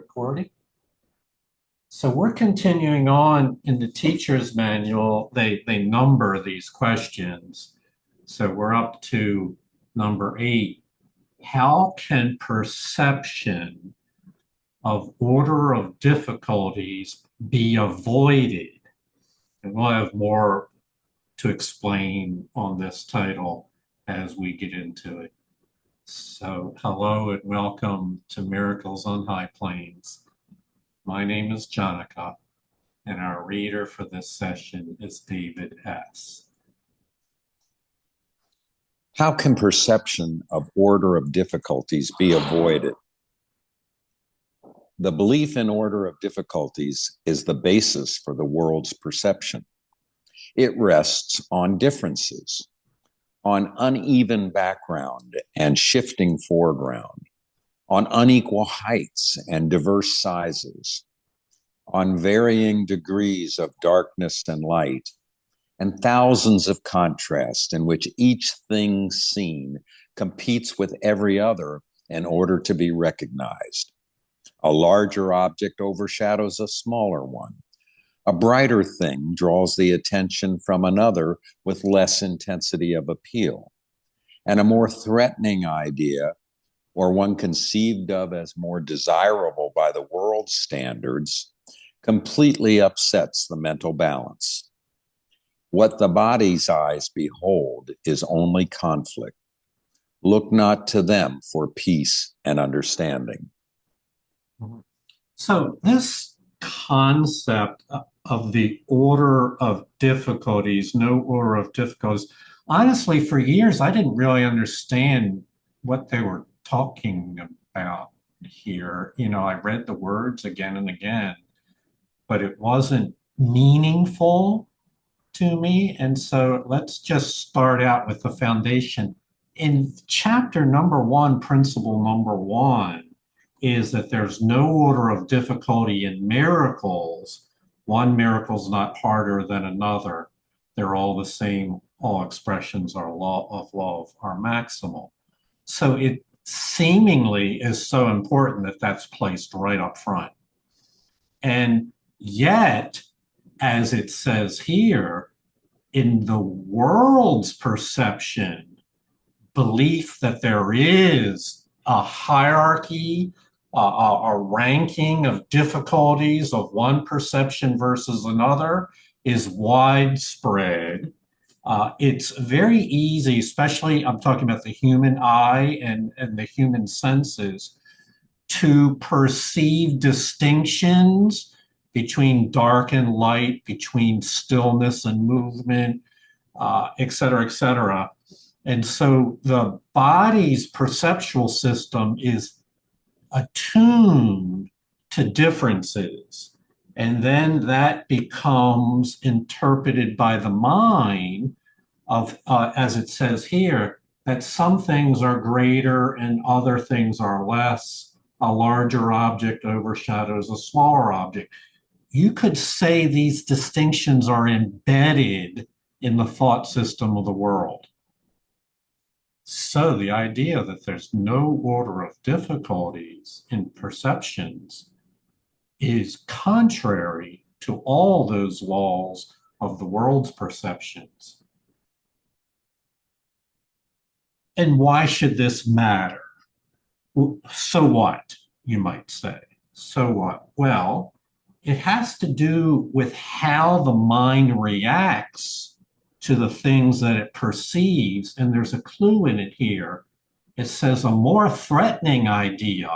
recording. So we're continuing on in the teacher's manual. They number these questions. So we're up to number 8. How can perception of order of difficulties be avoided? And we'll have more to explain on this title as we get into it. So hello and welcome to Miracles on High Plains. My name is Jonica, and our reader for this session is David S. How can perception of order of difficulties be avoided? The belief in order of difficulties is the basis for the world's perception. It rests on differences, on uneven background and shifting foreground, on unequal heights and diverse sizes, on varying degrees of darkness and light, and thousands of contrasts in which each thing seen competes with every other in order to be recognized. A larger object overshadows a smaller one. A brighter thing draws the attention from another with less intensity of appeal. And a more threatening idea, or one conceived of as more desirable by the world's standards, completely upsets the mental balance. What the body's eyes behold is only conflict. Look not to them for peace and understanding. So this concept of the order of difficulties, no order of difficulties, honestly, for years, I didn't really understand what they were talking about here. I read the words again and again, but it wasn't meaningful to me. And so let's just start out with the foundation. In chapter number 1, principle number 1, is that there's no order of difficulty in miracles. One miracle's not harder than another. They're all the same. All expressions are law of are maximal. So it seemingly is so important that that's placed right up front. And yet, as it says here, in the world's perception, belief that there is a hierarchy, a ranking of difficulties of one perception versus another is widespread. It's very easy, especially I'm talking about the human eye and the human senses, to perceive distinctions between dark and light, between stillness and movement, et cetera, et cetera. And so the body's perceptual system is attuned to differences. And then that becomes interpreted by the mind of, as it says here, that some things are greater and other things are less. A larger object overshadows a smaller object. You could say these distinctions are embedded in the thought system of the world. So the idea that there's no order of difficulties in perceptions is contrary to all those laws of the world's perceptions. And why should this matter? So what, you might say? So what? Well, it has to do with how the mind reacts to the things that it perceives. And there's a clue in it here. It says a more threatening idea,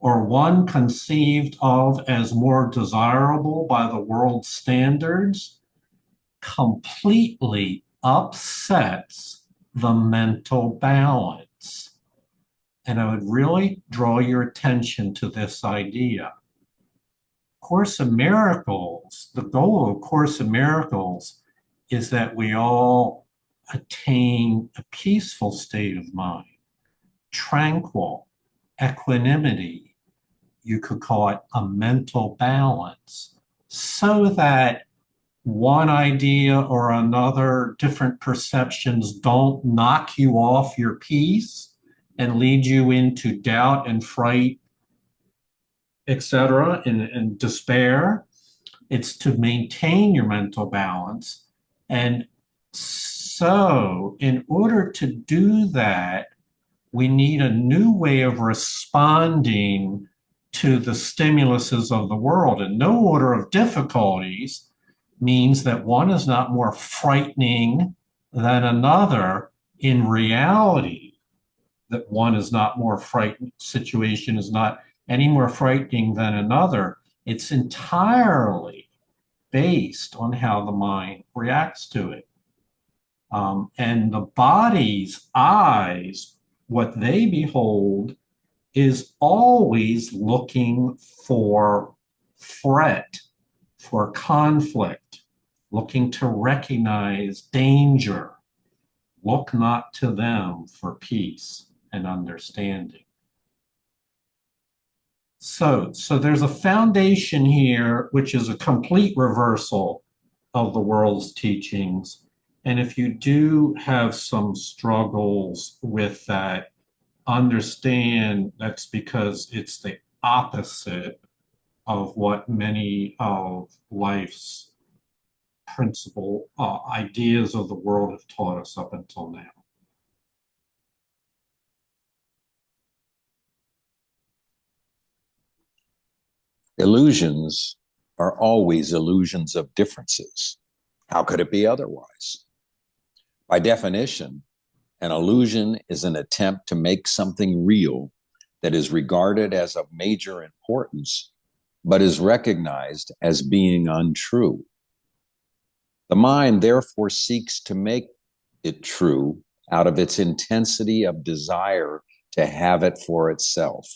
or one conceived of as more desirable by the world's standards, completely upsets the mental balance. And I would really draw your attention to this idea. Course in Miracles, the goal of Course in Miracles is that we all attain a peaceful state of mind, tranquil, equanimity. You could call it a mental balance, so that one idea or another, different perceptions don't knock you off your peace and lead you into doubt and fright etc., and despair. It's to maintain your mental balance. And so, in order to do that, we need a new way of responding to the stimuluses of the world. And no order of difficulties means that one is not more frightening than another. In reality, that one is not more frightening, situation is not any more frightening than another. It's entirely based on how the mind reacts to it. And the body's eyes, what they behold, is always looking for threat, for conflict, looking to recognize danger. Look not to them for peace and understanding. So there's a foundation here, which is a complete reversal of the world's teachings. And if you do have some struggles with that, understand that's because it's the opposite of what many of life's principal ideas of the world have taught us up until now. Illusions are always illusions of differences. How could it be otherwise? By definition, an illusion is an attempt to make something real that is regarded as of major importance, but is recognized as being untrue. The mind therefore seeks to make it true out of its intensity of desire to have it for itself.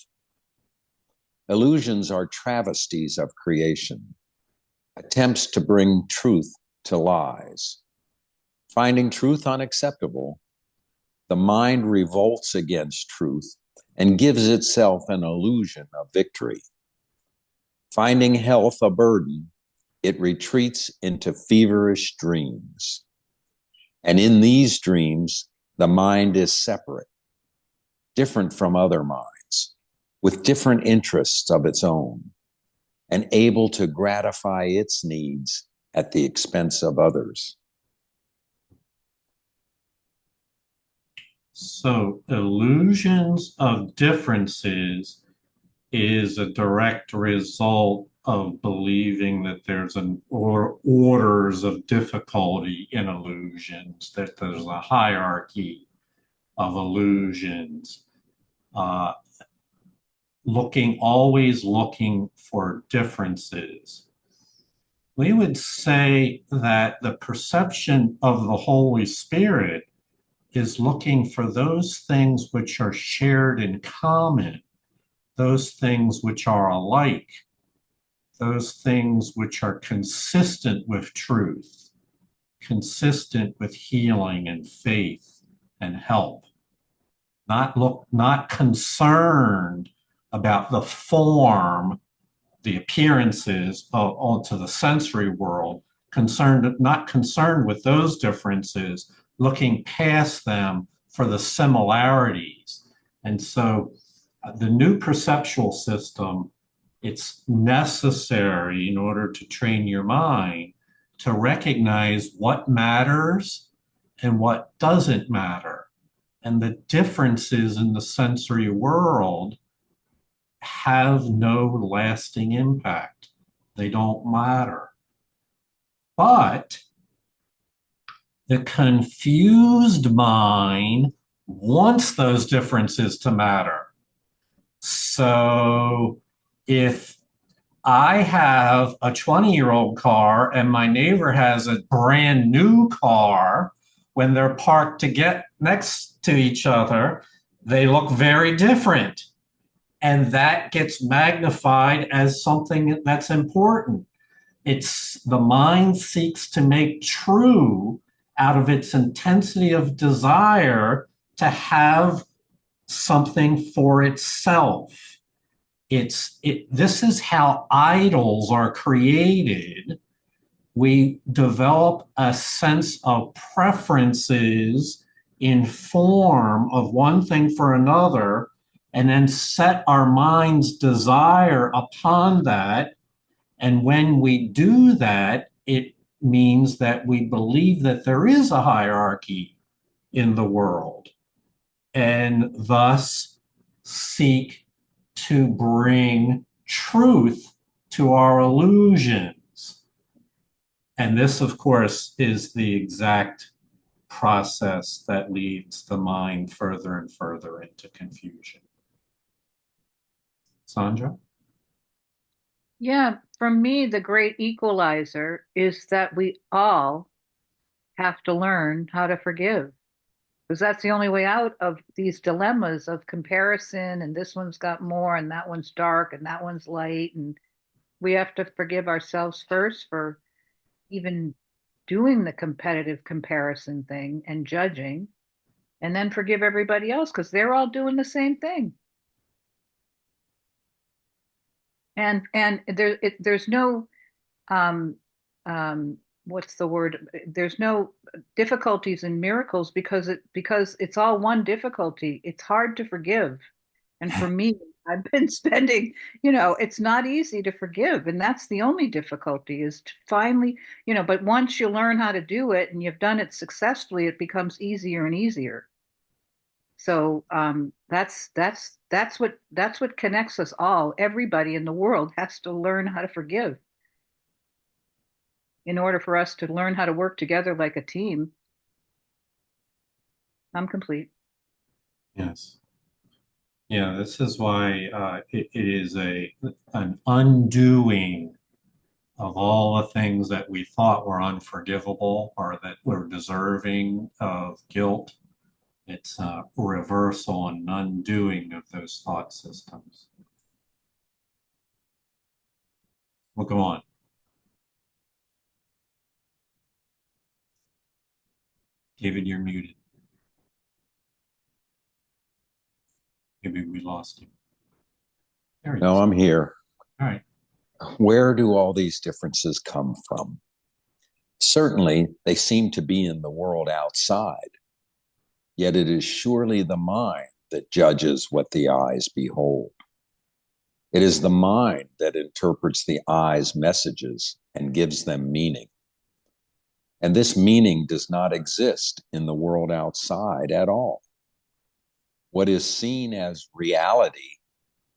Illusions are travesties of creation, attempts to bring truth to lies. Finding truth unacceptable, the mind revolts against truth and gives itself an illusion of victory. Finding health a burden, it retreats into feverish dreams. And in these dreams, the mind is separate, different from other minds, with different interests of its own, and able to gratify its needs at the expense of others. So, illusions of differences is a direct result of believing that there's an orders of difficulty in illusions, that there's a hierarchy of illusions, uh, always looking for differences. We would say that the perception of the Holy Spirit is looking for those things which are shared in common, those things which are alike, those things which are consistent with truth, consistent with healing and faith and help. Not concerned about the form, the appearances onto the sensory world, not concerned with those differences, looking past them for the similarities. And so the new perceptual system, it's necessary in order to train your mind to recognize what matters and what doesn't matter. And the differences in the sensory world have no lasting impact. They don't matter. But the confused mind wants those differences to matter. So if I have a 20-year-old car and my neighbor has a brand new car, when they're parked to get next to each other, they look very different. And that gets magnified as something that's important. It's the mind seeks to make true out of its intensity of desire to have something for itself. This is how idols are created. We develop a sense of preferences in form of one thing for another and then set our mind's desire upon that. And when we do that, it means that we believe that there is a hierarchy in the world and thus seek to bring truth to our illusions. And this, of course, is the exact process that leads the mind further and further into confusion. Sandra? Yeah, for me, the great equalizer is that we all have to learn how to forgive. Because that's the only way out of these dilemmas of comparison, and this one's got more, and that one's dark, and that one's light. And we have to forgive ourselves first for even doing the competitive comparison thing and judging, and then forgive everybody else because they're all doing the same thing. There's no um, what's the word? There's no difficulties and miracles because it's all one difficulty. It's hard to forgive. And for me, I've been spending, it's not easy to forgive. And that's the only difficulty is to finally, but once you learn how to do it and you've done it successfully, it becomes easier and easier. So that's what connects us all. Everybody in the world has to learn how to forgive in order for us to learn how to work together like a team. I'm complete. Yes. Yeah, this is why it is an undoing of all the things that we thought were unforgivable or that were deserving of guilt. It's a reversal and undoing of those thought systems. We'll go on. David, you're muted. Maybe we lost him. There he is. No, I'm here. All right. Where do all these differences come from? Certainly, they seem to be in the world outside, yet it is surely the mind that judges what the eyes behold. It is the mind that interprets the eye's messages and gives them meaning. And this meaning does not exist in the world outside at all. What is seen as reality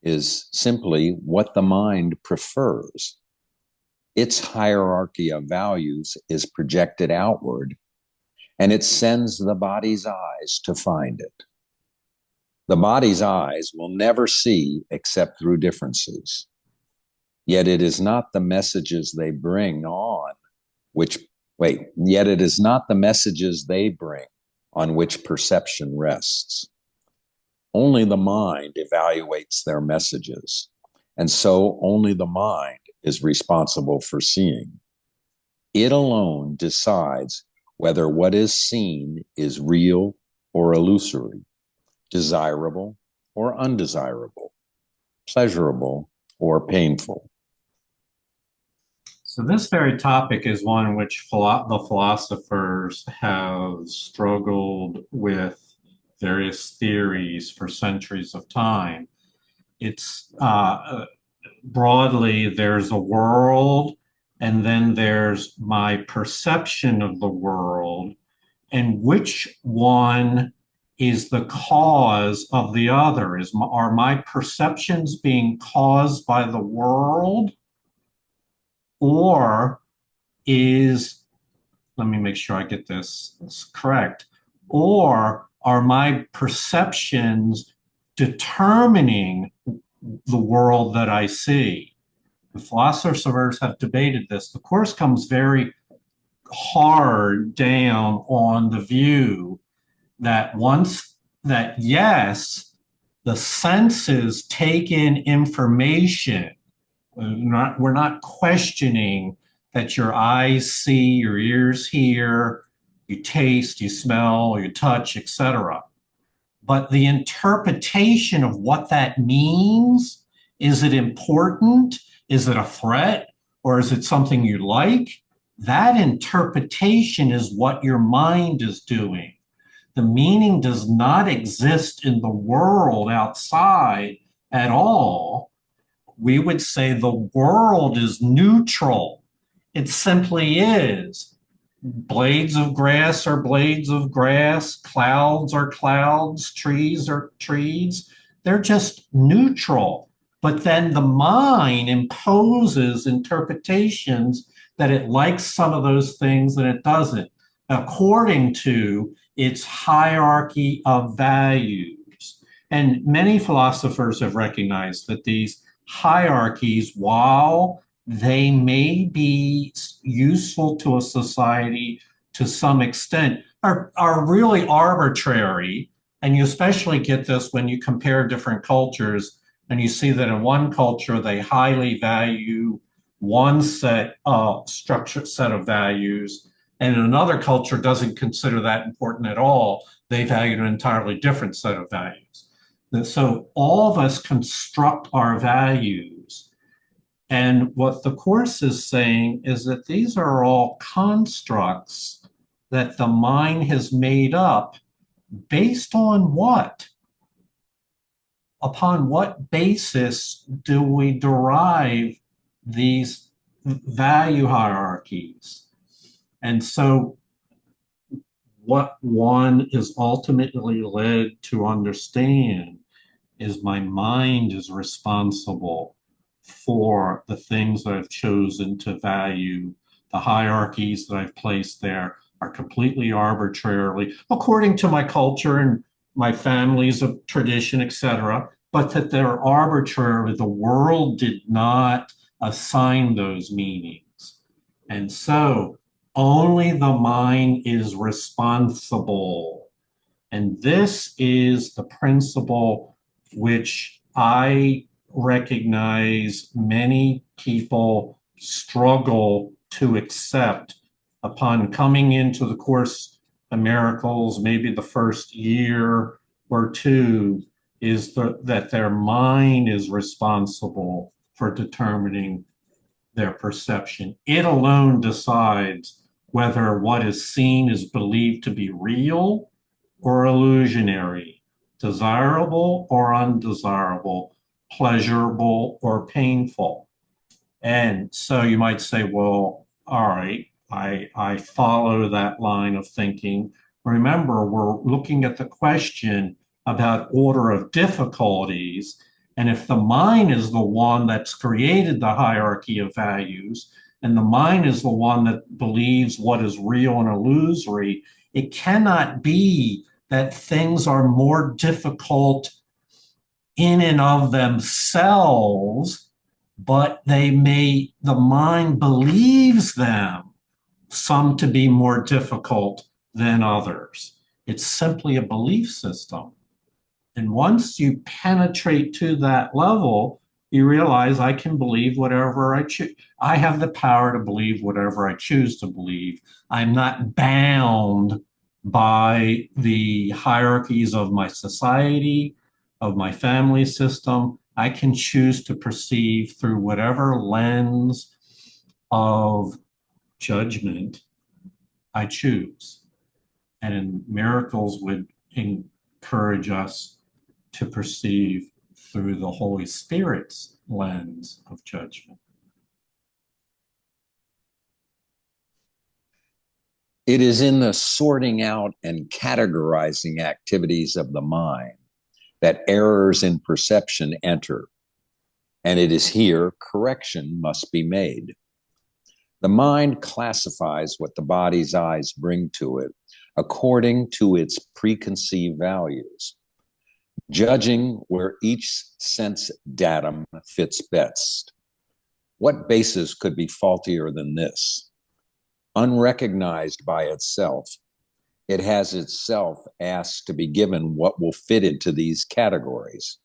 is simply what the mind prefers. Its hierarchy of values is projected outward, and it sends the body's eyes to find it. The body's eyes will never see except through differences. Yet it is not the messages they bring on which perception rests. Only the mind evaluates their messages, and so only the mind is responsible for seeing. It alone decides whether what is seen is real or illusory, desirable or undesirable, pleasurable or painful. So this very topic is one which the philosophers have struggled with various theories for centuries of time. It's broadly, there's a world, and then there's my perception of the world, and which one is the cause of the other? Are my perceptions being caused by the world, or let me make sure I get this correct, or are my perceptions determining the world that I see? The philosophers have debated this. The Course comes very hard down on the view that yes, the senses take in information. We're not questioning that your eyes see, your ears hear, you taste, you smell, you touch, etc. But the interpretation of what that means, is it important? Is it a threat? Or is it something you like? That interpretation is what your mind is doing. The meaning does not exist in the world outside at all. We would say the world is neutral. It simply is. Blades of grass are blades of grass, clouds are clouds, trees are trees. They're just neutral. But then the mind imposes interpretations that it likes some of those things and it doesn't, according to its hierarchy of values. And many philosophers have recognized that these hierarchies, while they may be useful to a society to some extent, are really arbitrary. And you especially get this when you compare different cultures and you see that in one culture they highly value one set of values, and another culture doesn't consider that important at all. They value an entirely different set of values. So all of us construct our values. And what the Course is saying is that these are all constructs that the mind has made up based on what? Upon what basis do we derive these value hierarchies? And so, what one is ultimately led to understand is my mind is responsible for the things that I've chosen to value. The hierarchies that I've placed there are completely arbitrarily, according to my culture and my family's of tradition, etc., but that they're arbitrary. The world did not assign those meanings. And so only the mind is responsible. And this is the principle which I recognize many people struggle to accept upon coming into the Course of Miracles, maybe the first year or two, is that their mind is responsible for determining their perception. It alone decides whether what is seen is believed to be real or illusionary, desirable or undesirable, pleasurable or painful. And so you might say, well, all right, I follow that line of thinking. Remember, we're looking at the question about order of difficulties. And if the mind is the one that's created the hierarchy of values, and the mind is the one that believes what is real and illusory, it cannot be that things are more difficult in and of themselves, but the mind believes them, some to be more difficult than others. It's simply a belief system. And once you penetrate to that level, you realize I can believe whatever I choose. I have the power to believe whatever I choose to believe. I'm not bound by the hierarchies of my society, of my family system. I can choose to perceive through whatever lens of judgment I choose. And miracles would encourage us to perceive through the Holy Spirit's lens of judgment. It is in the sorting out and categorizing activities of the mind that errors in perception enter, and it is here correction must be made. The mind classifies what the body's eyes bring to it according to its preconceived values, judging where each sense datum fits best. What basis could be faultier than this? Unrecognized by itself, it has itself asked to be given what will fit into these categories.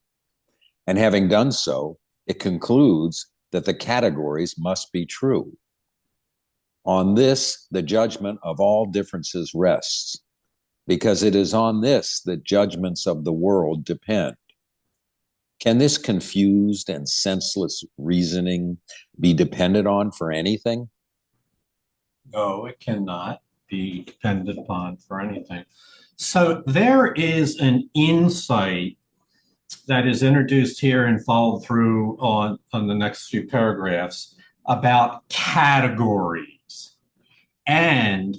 And having done so, it concludes that the categories must be true. On this, the judgment of all differences rests, because it is on this that judgments of the world depend. Can this confused and senseless reasoning be depended on for anything? No, it cannot. be depended upon for anything. So there is an insight that is introduced here and followed through on the next few paragraphs about categories. And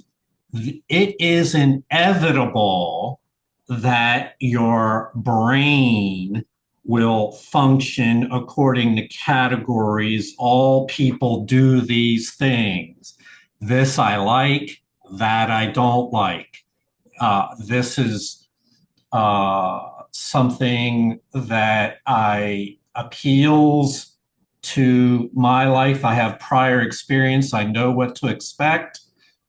it is inevitable that your brain will function according to categories. All people do these things. This I like, that I don't like. This is something that I appeals to my life. I have prior experience. I know what to expect.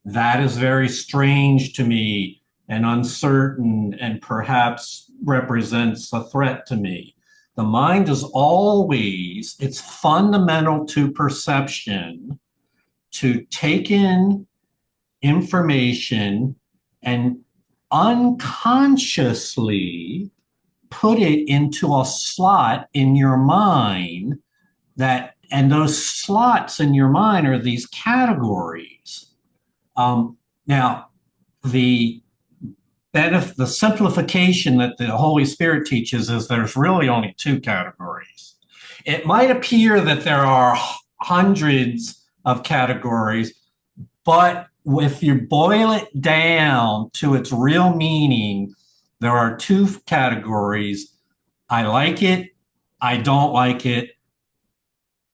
That is very strange to me and uncertain and perhaps represents a threat to me. The mind is always, it's fundamental to perception to take in information and unconsciously put it into a slot in your mind and those slots in your mind are these categories. Now, the the simplification that the Holy Spirit teaches is there's really only two categories. It might appear that there are hundreds of categories, but if you boil it down to its real meaning, there are two categories. I like it, I don't like it,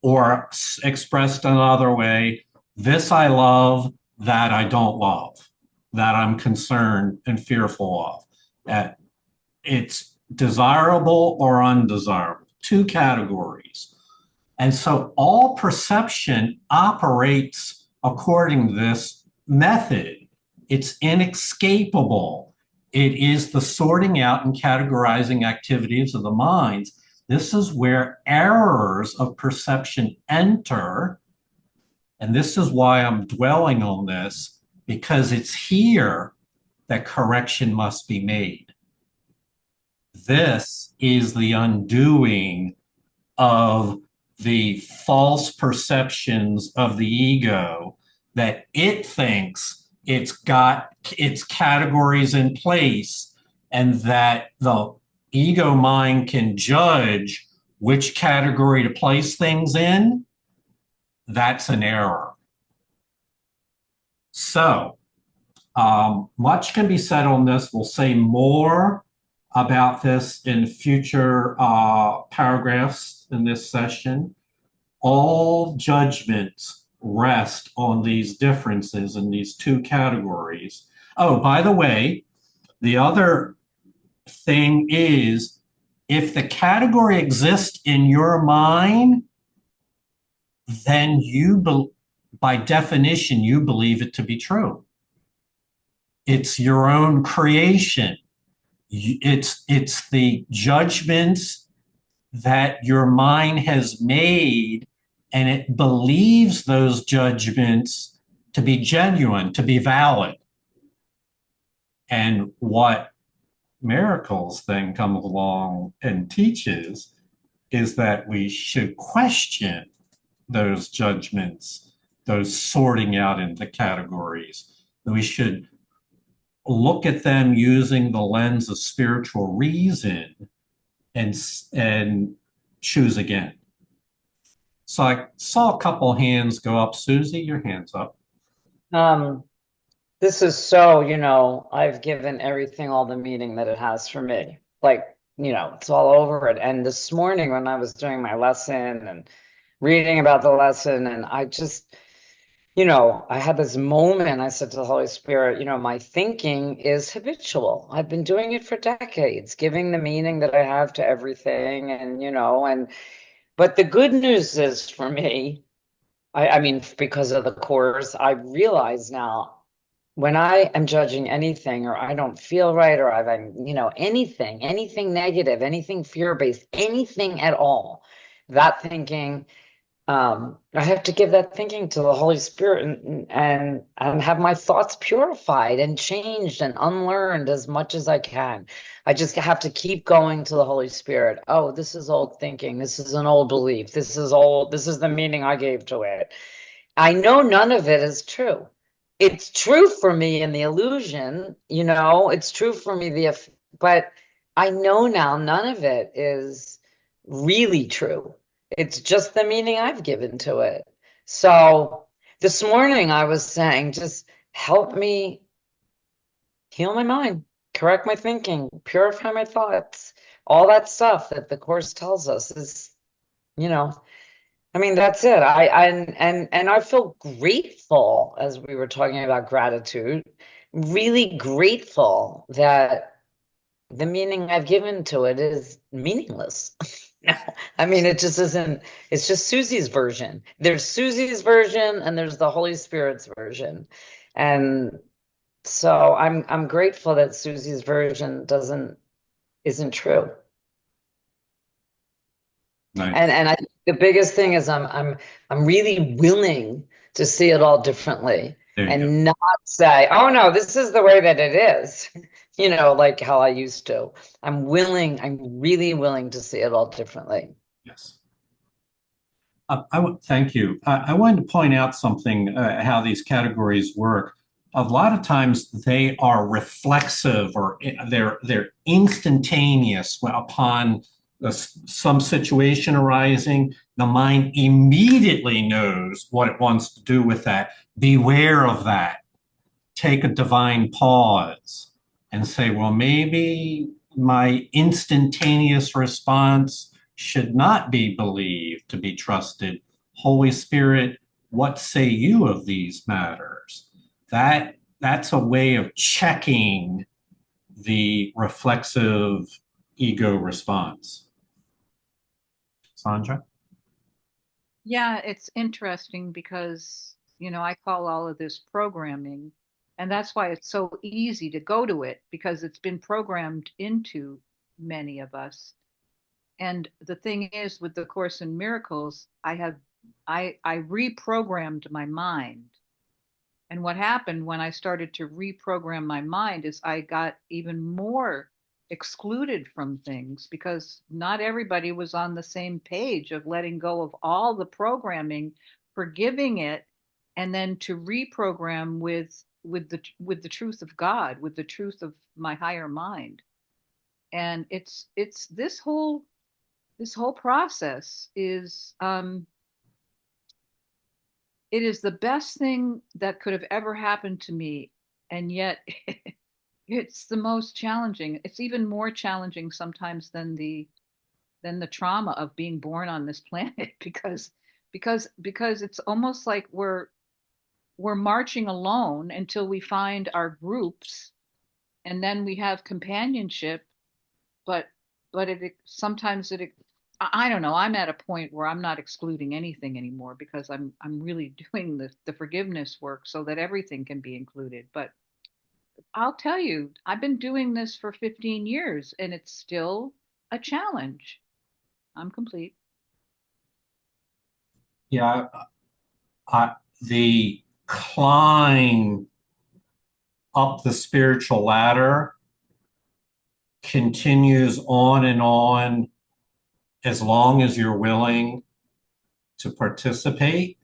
or expressed another way, this I love, that I don't love, that I'm concerned and fearful of. It's desirable or undesirable, two categories. And so all perception operates according to this method. It's inescapable. It is the sorting out and categorizing activities of the minds. This is where errors of perception enter. And this is why I'm dwelling on this, because it's here that correction must be made. This is the undoing of the false perceptions of the ego that it thinks it's got its categories in place and that the ego mind can judge which category to place things in. That's an error. So much can be said on this. We'll say more about this in future paragraphs in this session. All judgments rest on these differences in these two categories. Oh, by the way, the other thing is if the category exists in your mind, then by definition, you believe it to be true. It's your own creation. It's the judgments that your mind has made, and it believes those judgments to be genuine, to be valid. And what miracles then comes along and teaches is that we should question those judgments, those sorting out into categories. We should look at them using the lens of spiritual reason and choose again. So I saw a couple hands go up. Susie, your hand's up. This is so, I've given everything all the meaning that it has for me. Like, it's all over it. And this morning when I was doing my lesson and reading about the lesson, and I just, I had this moment. I said to the Holy Spirit, my thinking is habitual. I've been doing it for decades, giving the meaning that I have to everything. But the good news is for me, I mean, because of the course, I realize now when I am judging anything or I don't feel right or anything negative, anything fear-based, anything at all, that thinking, I have to give that thinking to the Holy Spirit and have my thoughts purified and changed and unlearned as much as I can. I just have to keep going to the Holy Spirit. Oh, this is old thinking. This is an old belief. This is old. This is the meaning I gave to it. I know none of it is true. it's true for me in the illusion, it's true for me, but I know now none of it is really true. It's just the meaning I've given to it. So this morning I was saying, just help me heal my mind, correct my thinking, purify my thoughts, all that stuff that the Course tells us is, you know, I mean, that's it. And I feel grateful as we were talking about gratitude, really grateful that the meaning I've given to it is meaningless. I mean, it just isn't, it's just Susie's version. There's Susie's version and there's the Holy Spirit's version. And so I'm grateful that Susie's version isn't true. Nice. And I think the biggest thing is I'm really willing to see it all differently There you go. and not say, oh no, this is the way that it is, like how I used to. I'm really willing to see it all differently. Yes. Thank you. I wanted to point out something, how these categories work. A lot of times they are reflexive, or they're instantaneous upon some situation arising. The mind immediately knows what it wants to do with that. Beware of that. Take a divine pause and say, well, maybe my instantaneous response should not be believed to be trusted. Holy Spirit, what say you of these matters? That's a way of checking the reflexive ego response. Sandra? Yeah, it's interesting because, I call all of this programming, and that's why it's so easy to go to it because it's been programmed into many of us. And the thing is, with the Course in Miracles, I reprogrammed my mind. And what happened when I started to reprogram my mind is I got even more excluded from things because not everybody was on the same page of letting go of all the programming, forgiving it, and then to reprogram with the truth of God, with the truth of my higher mind. And it's this whole process is it is the best thing that could have ever happened to me, and yet it's the most challenging. It's even more challenging sometimes than the trauma of being born on this planet because it's almost like we're marching alone until we find our groups, and then we have companionship, but it sometimes it I don't know. I'm at a point where I'm not excluding anything anymore because I'm really doing the forgiveness work so that everything can be included. But I'll tell you, I've been doing this for 15 years and it's still a challenge. I'm complete. Yeah, the climb up the spiritual ladder continues on and on as long as you're willing to participate.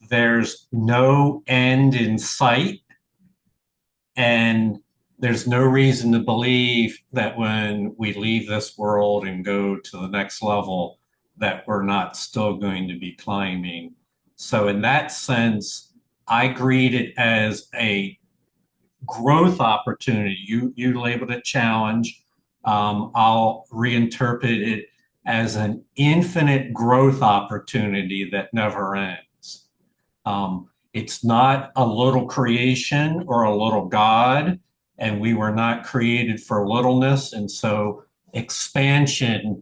There's no end in sight, and there's no reason to believe that when we leave this world and go to the next level, that we're not still going to be climbing. So in that sense, I greet it as a growth opportunity. You labeled it challenge. I'll reinterpret it as an infinite growth opportunity that never ends. It's not a little creation or a little God, and we were not created for littleness. And so expansion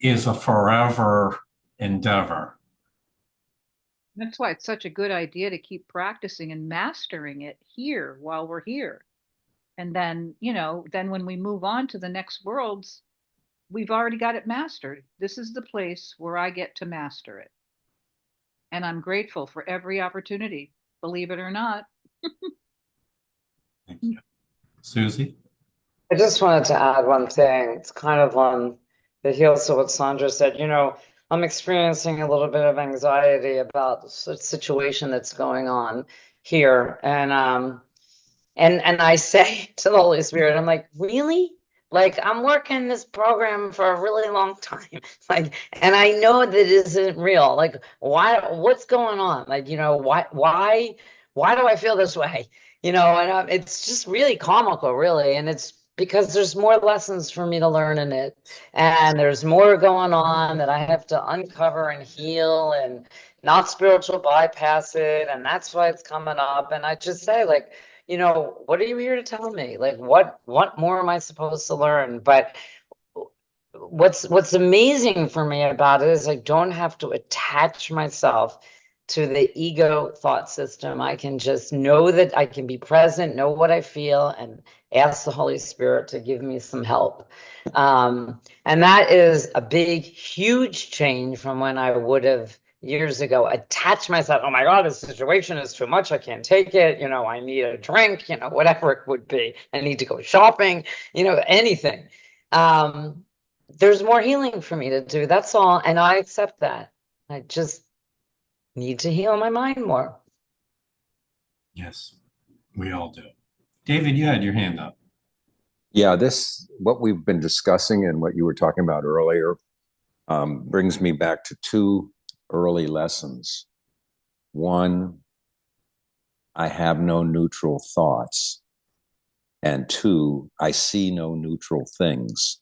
is a forever endeavor. That's why it's such a good idea to keep practicing and mastering it here while we're here. And then, then when we move on to the next worlds, we've already got it mastered. This is the place where I get to master it. And I'm grateful for every opportunity, believe it or not. Thank you. Susie? I just wanted to add one thing. It's kind of on the heels of what Sandra said. I'm experiencing a little bit of anxiety about the situation that's going on here. And I say to the Holy Spirit, I'm like, really? Like, I'm working this program for a really long time. Like, and I know that it isn't real. Like, what's going on? Like, why do I feel this way? And it's just really comical, really. And it's because there's more lessons for me to learn in it. And there's more going on that I have to uncover and heal and not spiritual bypass it. And that's why it's coming up. And I just say, like, what are you here to tell me? Like, what more am I supposed to learn? But what's amazing for me about it is I don't have to attach myself to the ego thought system. I can just know that I can be present, know what I feel, and ask the Holy Spirit to give me some help. And that is a big, huge change from when I would have years ago attach myself. Oh my God, this situation is too much. I can't take it. I need a drink, whatever it would be. I need to go shopping, anything. There's more healing for me to do. That's all. And I accept that. I just need to heal my mind more. Yes, we all do. David, you had your hand up. Yeah, what we've been discussing and what you were talking about earlier brings me back to two early lessons. One, I have no neutral thoughts. And two, I see no neutral things.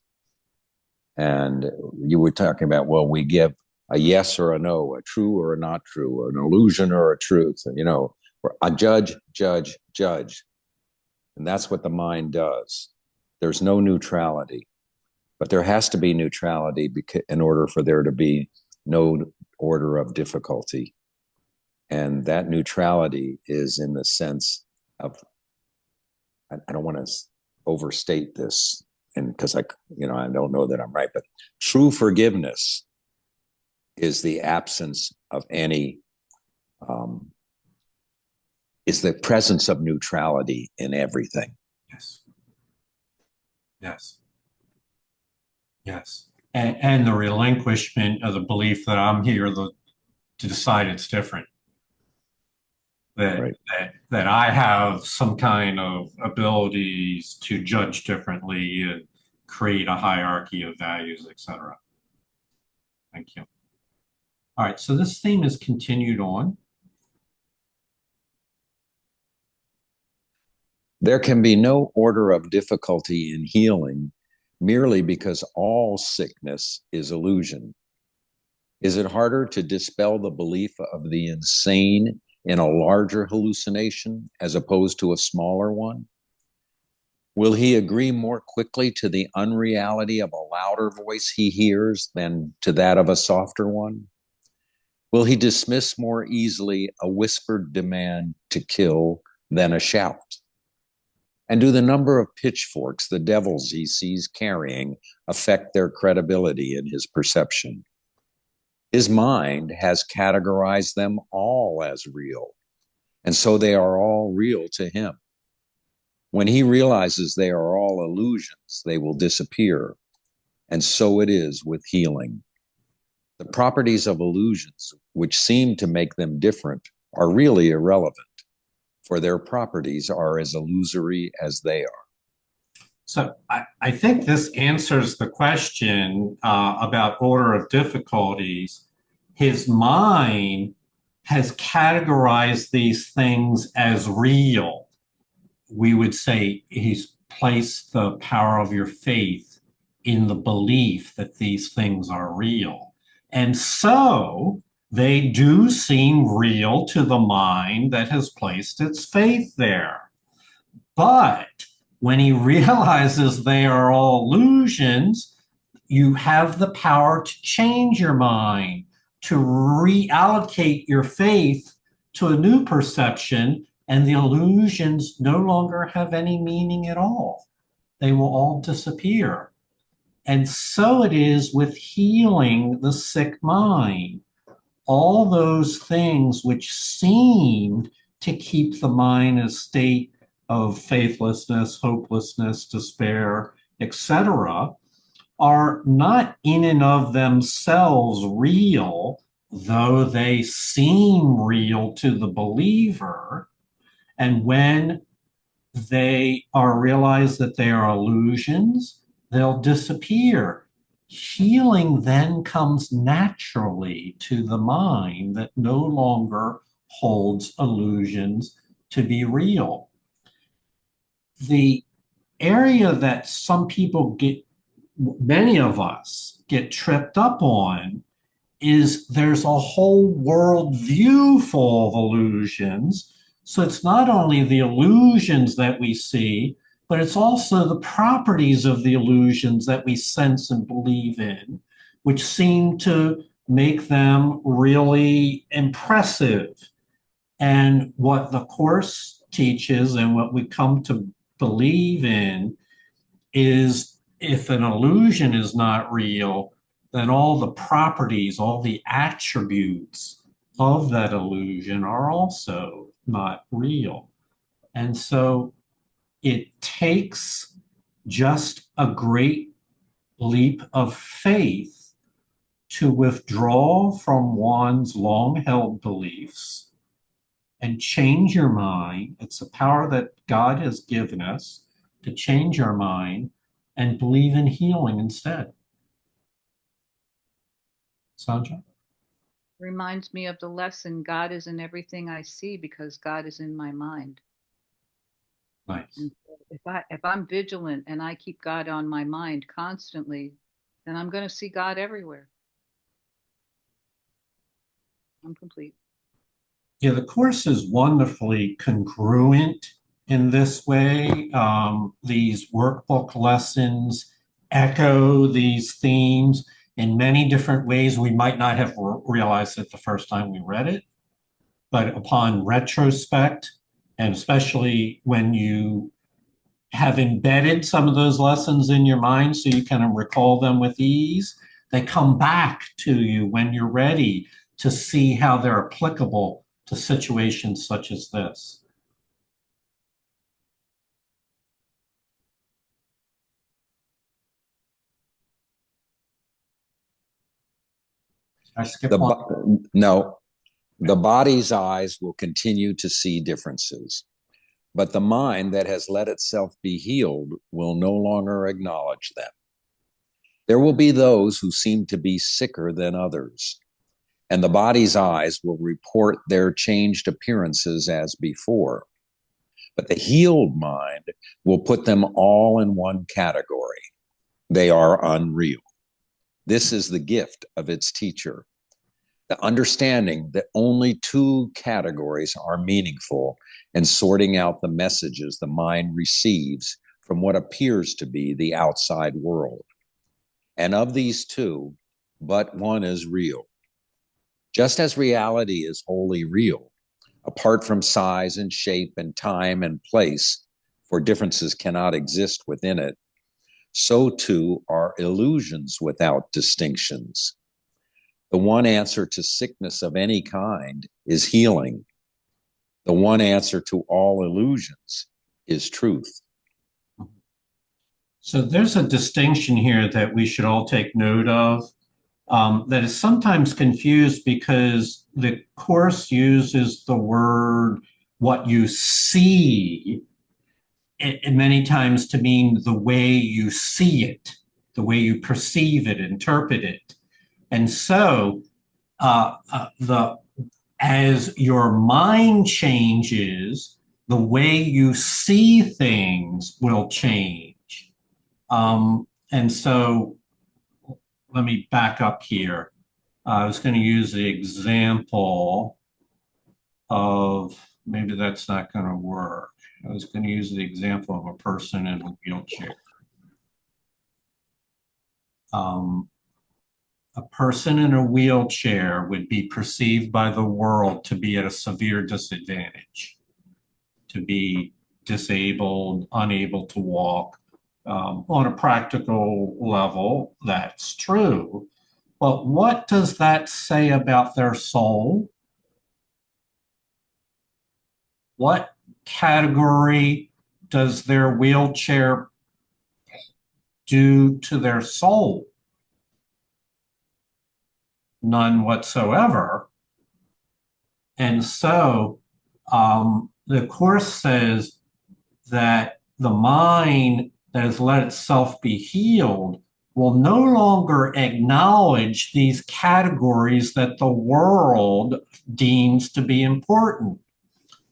And you were talking about, well, we give a yes or a no, a true or a not true, an illusion or a truth. A judge. And that's what the mind does. There's no neutrality, but there has to be neutrality in order for there to be no order of difficulty. And that neutrality is in the sense of, I don't want to overstate this, and because I don't know that I'm right, but true forgiveness is the absence of any, is the presence of neutrality in everything. Yes. Yes. Yes. And the relinquishment of the belief that I'm here to decide it's different. Right. That I have some kind of abilities to judge differently and create a hierarchy of values, etc. Thank you. All right, so this theme is continued on. There can be no order of difficulty in healing merely because all sickness is illusion. Is it harder to dispel the belief of the insane in a larger hallucination as opposed to a smaller one? Will he agree more quickly to the unreality of a louder voice he hears than to that of a softer one? Will he dismiss more easily a whispered demand to kill than a shout? And do the number of pitchforks the devils he sees carrying affect their credibility in his perception? His mind has categorized them all as real, and so they are all real to him. When he realizes they are all illusions, they will disappear, and so it is with healing. The properties of illusions, which seem to make them different, are really irrelevant, for their properties are as illusory as they are. So I think this answers the question about order of difficulties. His mind has categorized these things as real. We would say he's placed the power of your faith in the belief that these things are real. And so they do seem real to the mind that has placed its faith there. But when he realizes they are all illusions, you have the power to change your mind, to reallocate your faith to a new perception, and the illusions no longer have any meaning at all. They will all disappear. And so it is with healing the sick mind. All those things which seemed to keep the mind in a state of faithlessness, hopelessness, despair, etc., are not in and of themselves real, though they seem real to the believer. And when they are realized that they are illusions, they'll disappear. Healing then comes naturally to the mind that no longer holds illusions to be real. The area that some people get, many of us get tripped up on, is there's a whole world view full of illusions. So it's not only the illusions that we see, but it's also the properties of the illusions that we sense and believe in, which seem to make them really impressive. And what the Course teaches and what we come to believe in is if an illusion is not real, then all the properties, all the attributes of that illusion are also not real. And so it takes just a great leap of faith to withdraw from one's long held beliefs and change your mind. It's a power that God has given us to change our mind and believe in healing instead. Sandra? Reminds me of the lesson, God is in everything I see because God is in my mind. Nice. And if I'm vigilant and I keep God on my mind constantly, then I'm going to see God everywhere. I'm complete. Yeah, the Course is wonderfully congruent in this way. These workbook lessons echo these themes in many different ways. We might not have realized it the first time we read it, but upon retrospect, and especially when you have embedded some of those lessons in your mind so you kind of recall them with ease, they come back to you when you're ready to see how they're applicable to situations such as this. I skip one. No, the body's eyes will continue to see differences, but the mind that has let itself be healed will no longer acknowledge them. There will be those who seem to be sicker than others, and the body's eyes will report their changed appearances as before. But the healed mind will put them all in one category. They are unreal. This is the gift of its teacher. The understanding that only two categories are meaningful in sorting out the messages the mind receives from what appears to be the outside world. And of these two, but one is real. Just as reality is wholly real, apart from size and shape and time and place, for differences cannot exist within it, so too are illusions without distinctions. The one answer to sickness of any kind is healing. The one answer to all illusions is truth. So there's a distinction here that we should all take note of, that is sometimes confused because the Course uses the word what you see many times to mean the way you see it, the way you perceive it, interpret it. And so the as your mind changes, the way you see things will change. And so let me back up here. I was going to use the example of, maybe that's not going to work. I was going to use the example of a person in a wheelchair. A person in a wheelchair would be perceived by the world to be at a severe disadvantage, to be disabled, unable to walk. On a practical level, that's true. But what does that say about their soul? What category does their wheelchair do to their soul? None whatsoever. And so The Course says that the mind that has let itself be healed will no longer acknowledge these categories that the world deems to be important.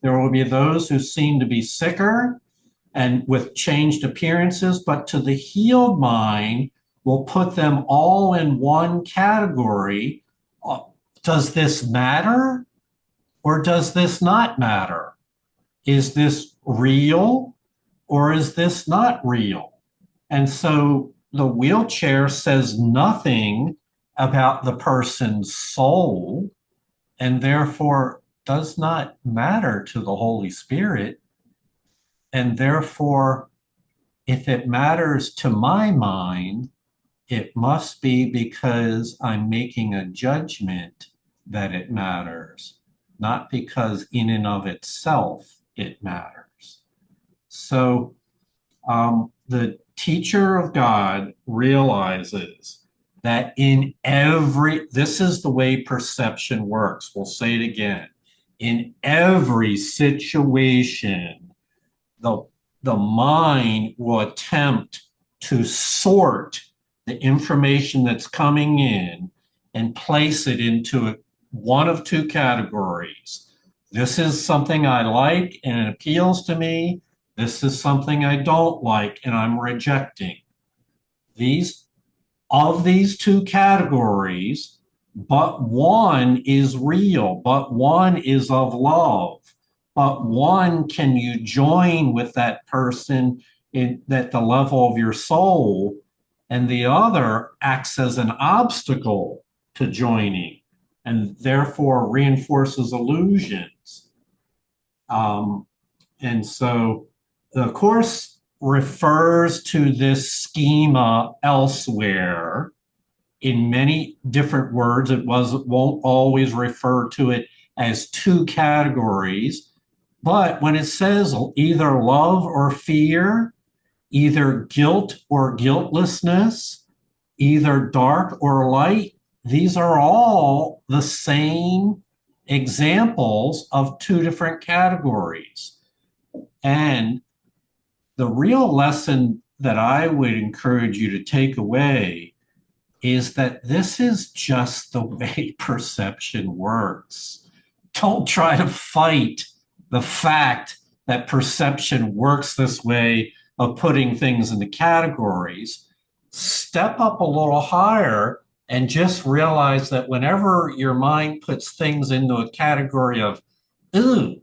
There will be those who seem to be sicker and with changed appearances, but to the healed mind, will put them all in one category. Does this matter or does this not matter? Is this real or is this not real? And so the wheelchair says nothing about the person's soul and therefore does not matter to the Holy Spirit. And therefore, if it matters to my mind, it must be because I'm making a judgment that it matters, not because in and of itself it matters. So the teacher of God realizes that this is the way perception works. We'll say it again. In every situation, the mind will attempt to sort the information that's coming in and place it into one of two categories. This is something I like and it appeals to me. This is something I don't like and I'm rejecting. Of these two categories, but one is real, but one is of love, but one can you join with that person at the level of your soul, and the other acts as an obstacle to joining and therefore reinforces illusions. And so the Course refers to this schema elsewhere in many different words. It won't always refer to it as two categories, but when it says either love or fear, either guilt or guiltlessness, either dark or light, these are all the same examples of two different categories. And the real lesson that I would encourage you to take away is that this is just the way perception works. Don't try to fight the fact that perception works this way of putting things into categories. Step up a little higher and just realize that whenever your mind puts things into a category of, ooh,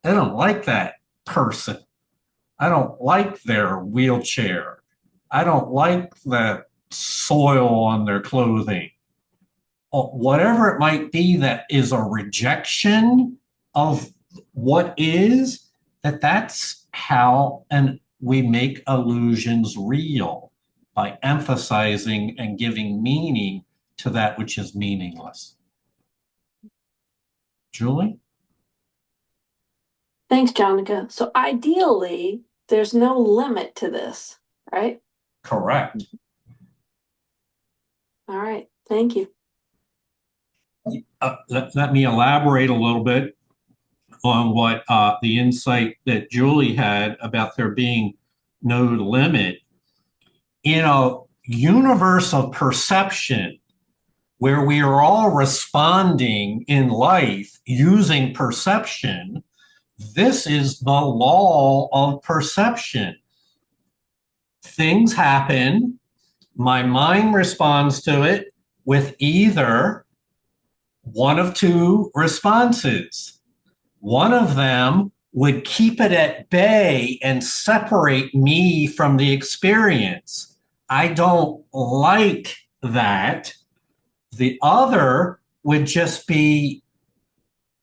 I don't like that person. I don't like their wheelchair. I don't like the soil on their clothing. Whatever it might be that is a rejection of what is, that's how we make illusions real, by emphasizing and giving meaning to that which is meaningless. Julie? Thanks, Jonica. So ideally, there's no limit to this, right? Correct. All right. Thank you. Let me elaborate a little bit on what the insight that Julie had about there being no limit. In a universe of perception where we are all responding in life using perception, this is the law of perception. Things happen, my mind responds to it with either one of two responses. One of them would keep it at bay and separate me from the experience. I don't like that. The other would just be,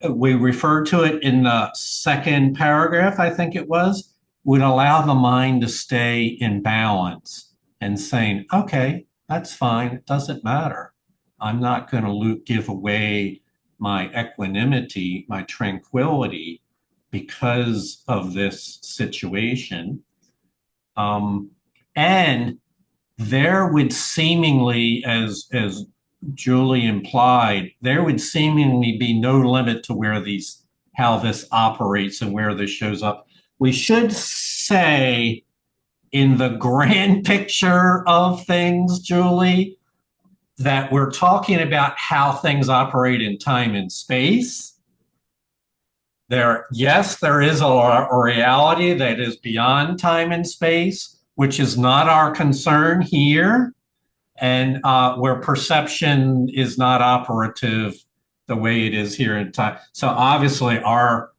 we referred to it in the second paragraph, I think it was, would allow the mind to stay in balance and saying, okay, that's fine, it doesn't matter. I'm not going to give away my equanimity, my tranquility because of this situation. And there would seemingly, as Julie implied, there would seemingly be no limit to where these how this operates and where this shows up. We should say, in the grand picture of things, Julie, that we're talking about how things operate in time and space. Yes, there is a reality that is beyond time and space, which is not our concern here, and where perception is not operative the way it is here in time. So obviously our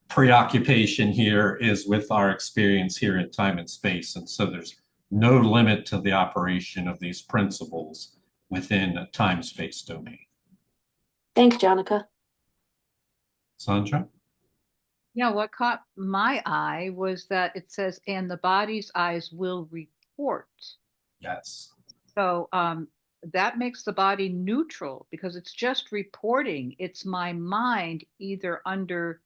preoccupation here is with our experience here in time and space. And so there's no limit to the operation of these principles within a time-space domain. Thanks, Jonica. Sandra? Yeah, what caught my eye was that it says, and the body's eyes will report. Yes. So that makes the body neutral because it's just reporting. It's my mind either under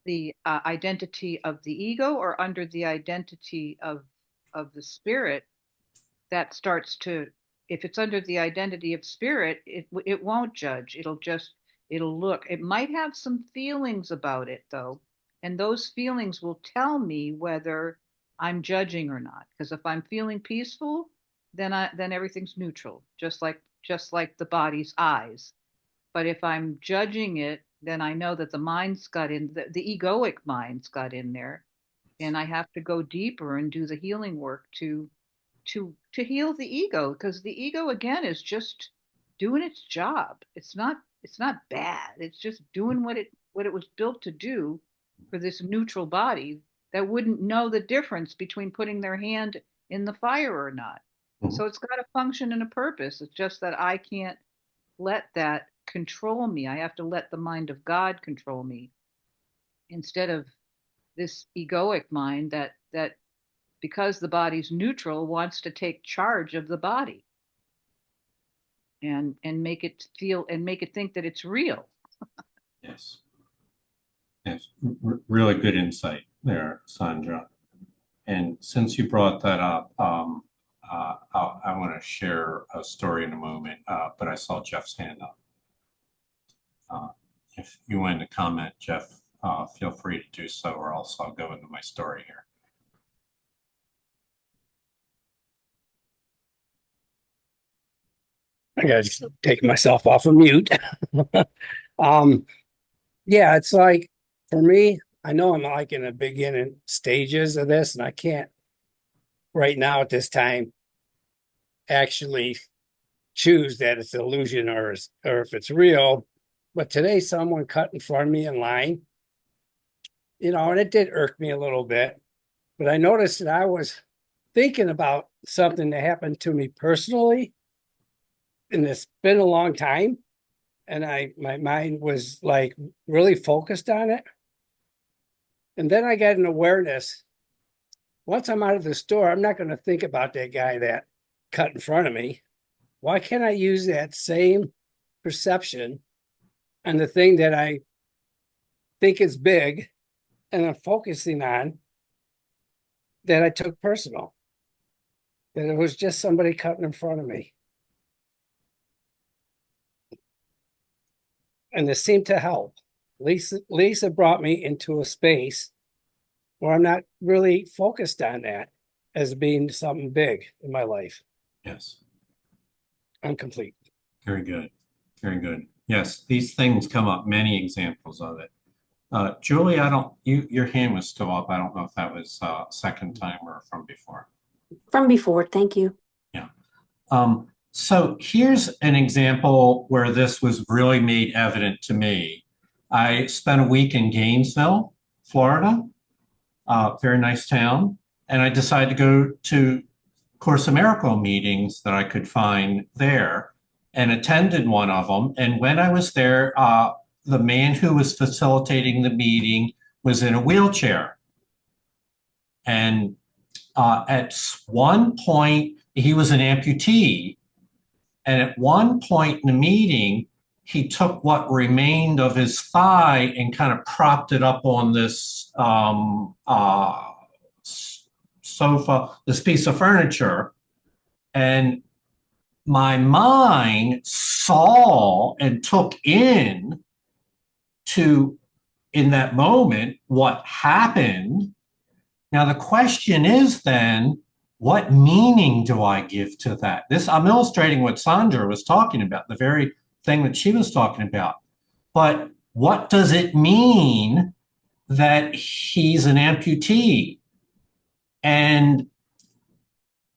the identity of the ego or under the identity of the spirit that starts to, if it's under the identity of spirit, it won't judge. It'll look. It might have some feelings about it though, and those feelings will tell me whether I'm judging or not. Because if I'm feeling peaceful, then everything's neutral, just like the body's eyes. But if I'm judging it, then I know that the mind's got in, the egoic mind's got in there, and I have to go deeper and do the healing work to heal the ego, because the ego again is just doing its job. It's not bad. It's just doing what it was built to do for this neutral body that wouldn't know the difference between putting their hand in the fire or not. Mhm. So it's got a function and a purpose. It's just that I can't let that control me. I have to let the mind of God control me instead of this egoic mind that because the body's neutral wants to take charge of the body and make it feel and make it think that it's real. Yes. Yes. Really good insight there, Sandra. And since you brought that up, I want to share a story in a moment, but I saw Jeff's hand up. If you want to comment, Jeff, feel free to do so, or else I'll go into my story here. I gotta just take myself off of mute. Yeah, it's like for me, I know I'm like in the beginning stages of this, and I can't right now at this time actually choose that it's illusion or if it's real. But today, someone cut in front of me in line, and it did irk me a little bit. But I noticed that I was thinking about something that happened to me personally, and it's been a long time. And my mind was like really focused on it. And then I got an awareness. Once I'm out of the store, I'm not going to think about that guy that cut in front of me. Why can't I use that same perception on the thing that I think is big and I'm focusing on that I took personal? That it was just somebody cutting in front of me. And this seemed to help. Lisa brought me into a space where I'm not really focused on that as being something big in my life. Yes. I'm complete. Very good. Very good. Yes, these things come up, many examples of it. Julie, your hand was still up. I don't know if that was second time or from before. From before, thank you. Yeah. So here's an example where this was really made evident to me. I spent a week in Gainesville, Florida, very nice town, and I decided to go to Course in Miracle meetings that I could find there and attended one of them. And when I was there, the man who was facilitating the meeting was in a wheelchair. And at one point, he was an amputee. And at one point in the meeting, he took what remained of his thigh and kind of propped it up on this sofa, this piece of furniture. And my mind saw and took in to in that moment what happened. Now, the question is then, what meaning do I give to that? This, I'm illustrating what Sandra was talking about, the very thing that she was talking about. But what does it mean that he's an amputee? And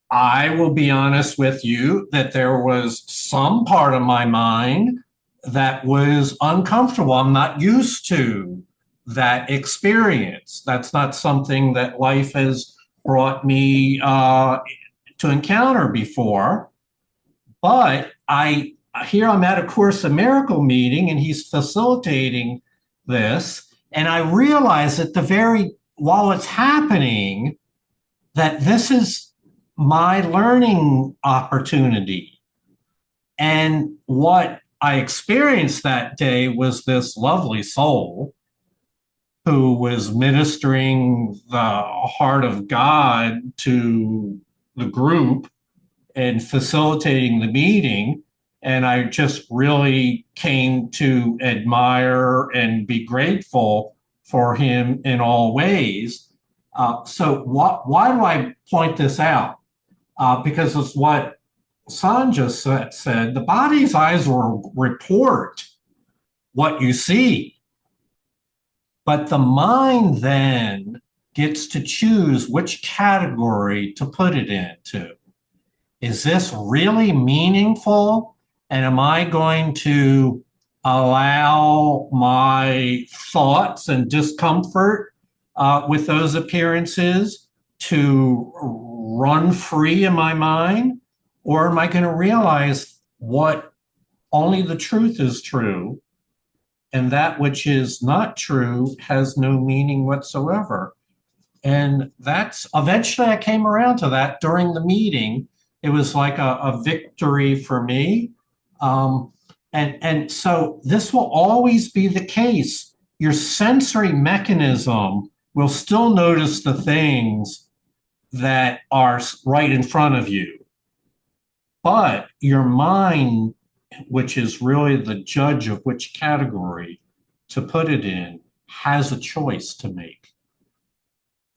I will be honest with you that there was some part of my mind that was uncomfortable. I'm not used to that experience. That's not something that life has brought me to encounter before. But here I'm at a Course in Miracle meeting, and he's facilitating this, and I realize that while it's happening, that this is my learning opportunity. And what I experienced that day was this lovely soul who was ministering the heart of God to the group and facilitating the meeting. And I just really came to admire and be grateful for him in all ways. Why do I point this out? Because it's what Sanja said. The body's eyes will report what you see, but the mind then gets to choose which category to put it into. Is this really meaningful? And am I going to allow my thoughts and discomfort with those appearances to run free in my mind? Or am I going to realize what only the truth is true, and that which is not true has no meaning whatsoever? And that's eventually I came around to that during the meeting. It was like a victory for me. And so this will always be the case. Your sensory mechanism will still notice the things that are right in front of you. But your mind, which is really the judge of which category to put it in, has a choice to make.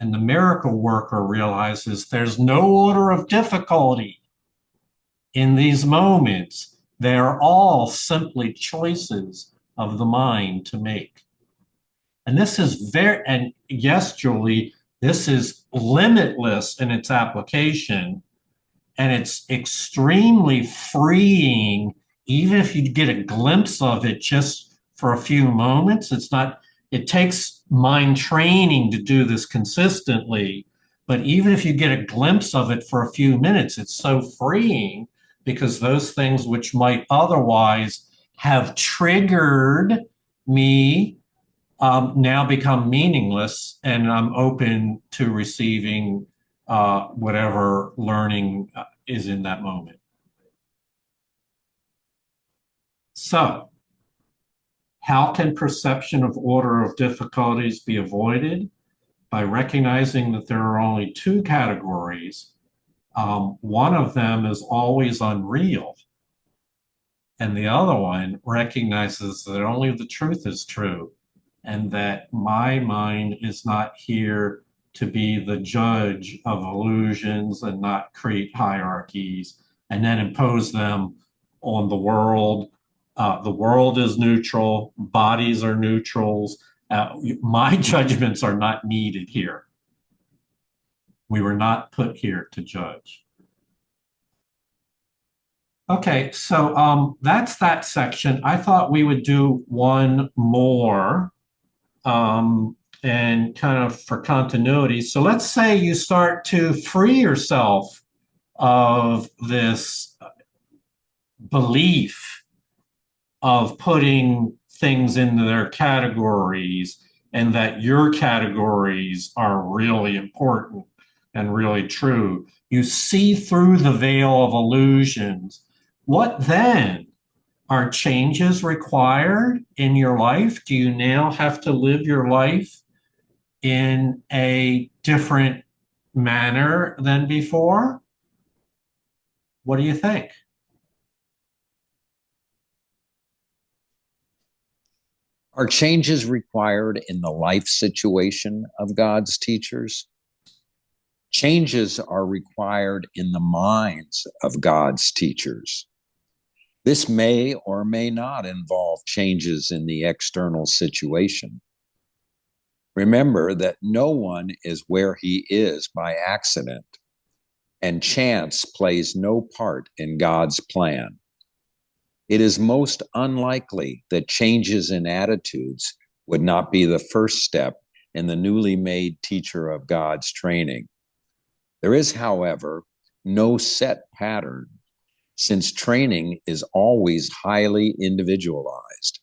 And the miracle worker realizes there's no order of difficulty in these moments. They're all simply choices of the mind to make. And this is and yes, Julie, this is limitless in its application, and it's extremely freeing, even if you get a glimpse of it just for a few moments. It takes mind training to do this consistently, but even if you get a glimpse of it for a few minutes, it's so freeing, because those things which might otherwise have triggered me now become meaningless, and I'm open to receiving whatever learning is in that moment. So, how can perception of order of difficulties be avoided? By recognizing that there are only two categories. One of them is always unreal, and the other one recognizes that only the truth is true, and that my mind is not here to be the judge of illusions and not create hierarchies and then impose them on the world. The world is neutral, bodies are neutrals. My judgments are not needed here. We were not put here to judge. Okay, so that's that section. I thought we would do one more and kind of for continuity. So let's say you start to free yourself of this belief of putting things into their categories, and that your categories are really important and really true. You see through the veil of illusions. What then? Are changes required in your life? Do you now have to live your life in a different manner than before? What do you think? Are changes required in the life situation of God's teachers? Changes are required in the minds of God's teachers. This may or may not involve changes in the external situation. Remember that no one is where he is by accident, and chance plays no part in God's plan. It is most unlikely that changes in attitudes would not be the first step in the newly made teacher of God's training. There is, however, no set pattern, since training is always highly individualized.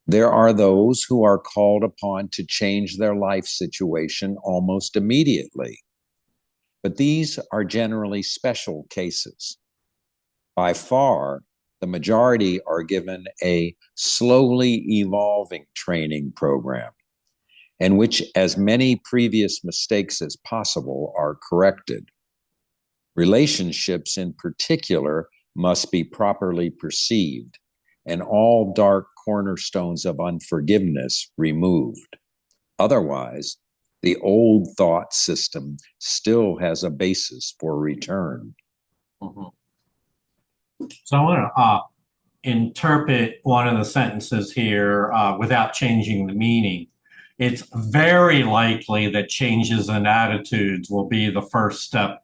There are those who are called upon to change their life situation almost immediately, but these are generally special cases. By far, the majority are given a slowly evolving training program, in which as many previous mistakes as possible are corrected. Relationships in particular must be properly perceived, and all dark cornerstones of unforgiveness removed. Otherwise, the old thought system still has a basis for return. Mhm. So I want to interpret one of the sentences here without changing the meaning. It's very likely that changes in attitudes will be the first step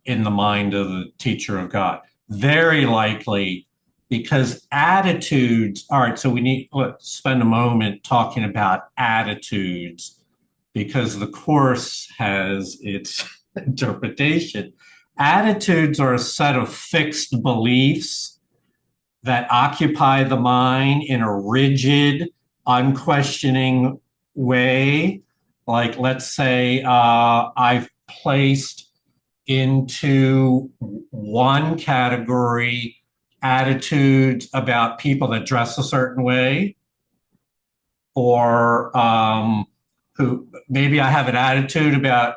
in the mind of the teacher of God. Very likely, because attitudes, all right, so let's spend a moment talking about attitudes because the Course has its interpretation. Attitudes are a set of fixed beliefs that occupy the mind in a rigid, unquestioning way. Like, let's say I've placed into one category attitudes about people that dress a certain way, or who maybe I have an attitude about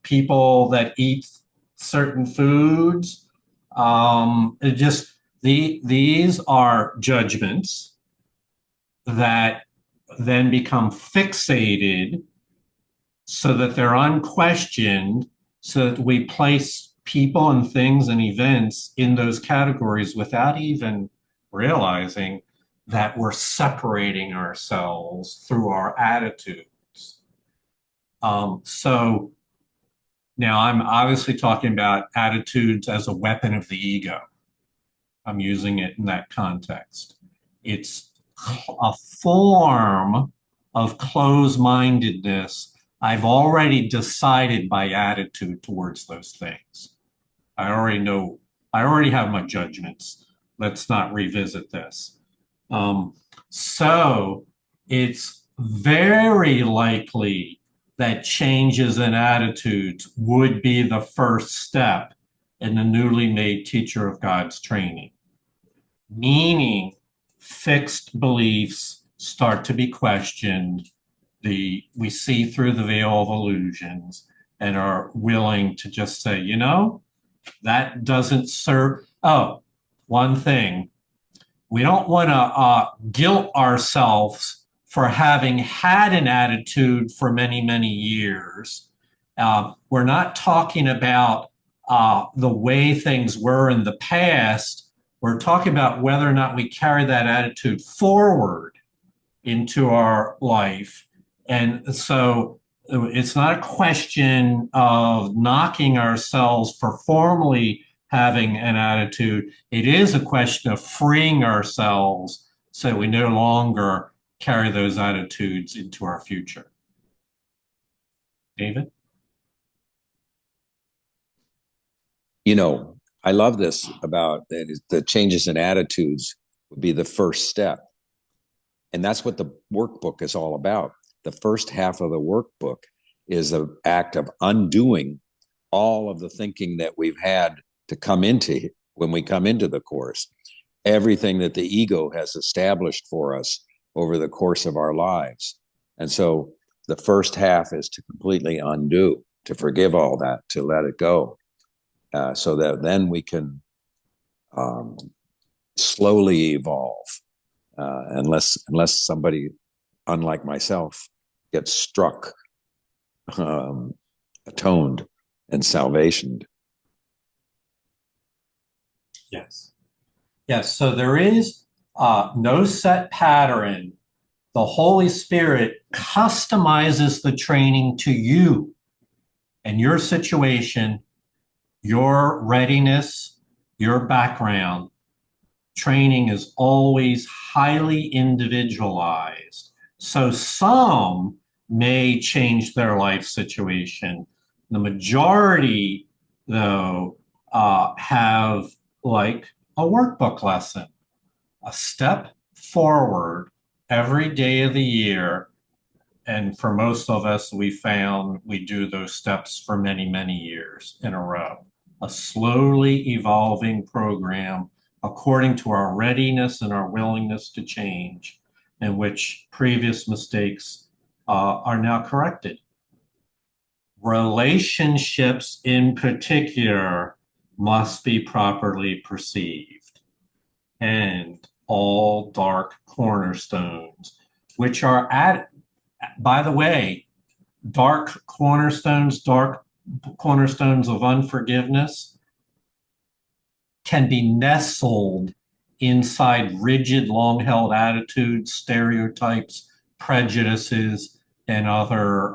people that eat certain foods. These are judgments that then become fixated so that they're unquestioned, so that we place people and things and events in those categories without even realizing that we're separating ourselves through our attitudes. So now I'm obviously talking about attitudes as a weapon of the ego. I'm using it in that context. It's a form of closed-mindedness. I've already decided my attitude towards those things. I already know, I already have my judgments. Let's not revisit this. So it's very likely that changes in attitudes would be the first step in the newly made teacher of God's training. Meaning, fixed beliefs start to be questioned. We see through the veil of illusions and are willing to just say, that doesn't serve. Oh, one thing. We don't want to guilt ourselves for having had an attitude for many, many years. We're not talking about the way things were in the past. We're talking about whether or not we carry that attitude forward into our life. And so it's not a question of knocking ourselves for formally having an attitude. It is a question of freeing ourselves so we no longer carry those attitudes into our future. David? I love this about the changes in attitudes would be the first step. And that's what the workbook is all about. The first half of the workbook is the act of undoing all of the thinking that we've had to come into when we come into the Course. Everything that the ego has established for us over the course of our lives. And so the first half is to completely undo, to forgive all that, to let it go. So that then we can slowly evolve unless somebody, unlike myself, gets struck, atoned, and salvationed. Yes. Yes. So there is no set pattern. The Holy Spirit customizes the training to you and your situation, your readiness, your background. Training is always highly individualized. So some may change their life situation. The majority, though, have like a workbook lesson, a step forward every day of the year. And for most of us, we found we do those steps for many, many years in a row. A slowly evolving program according to our readiness and our willingness to change, in which previous mistakes are now corrected. Relationships in particular must be properly perceived, and all dark cornerstones, which are at, by the way, dark cornerstones of unforgiveness can be nestled inside rigid, long-held attitudes, stereotypes, prejudices, and other